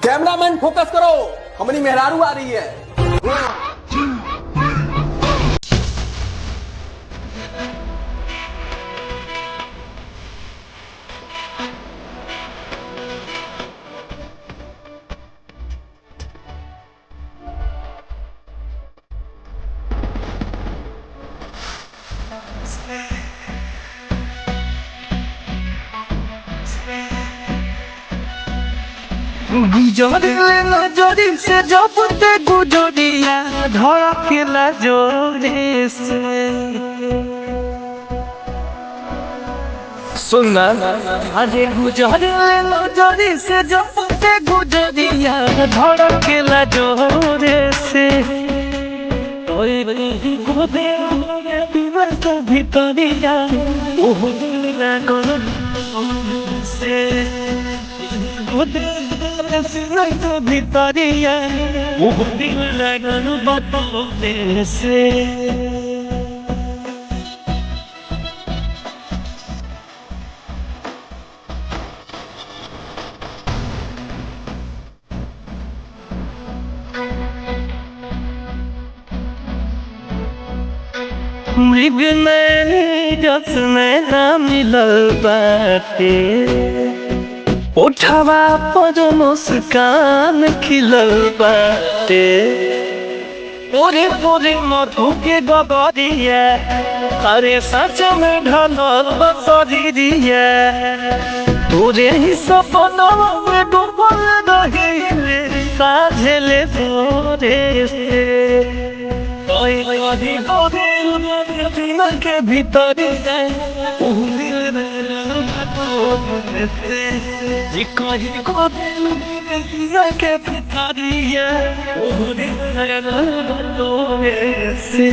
Cameraman focus करो, हमारी मेहरारू आ रही है। গুজরিলে নজরি সে জপতে গুজরিয়া ধরা খেলা জোরে সে सुनना अरे गुजरिले नजरी से जपते गुजरिया धरा खेला जोरे से ओए गोदे बिवर का भितरिया ओह दिल लागल से गोदे भितरिया ओह दिल लागल बतले से मृग में जसने ना मिलल बाटे उठवा पर मुस्कान खिलल बाटे पूरे पूरे मधु के गगरिया अरे सच में ढलल बसरिया तोरे ही सपना में डूबल रही साझले तोरे से के भीतर के भितरिया से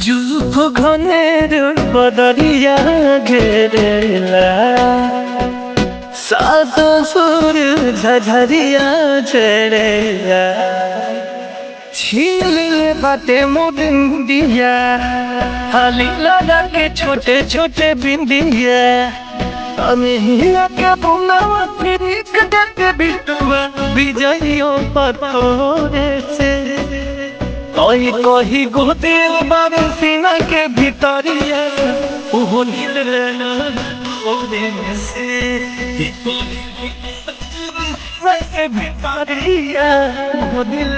जुल्फ घनेर बदरिया घेरेला सात सुर झझरिया चढ़ेला छील बाटे मुंदिया हाली लगा के छोटे छोटे बिंदिया अमिया के बुनावा फिर के बिटुआ विजयो पथोरे से कोई कोई गोदे बारे सीना के भीतरिया ओहो नील गोदे में से भीतरिया ओहो दिल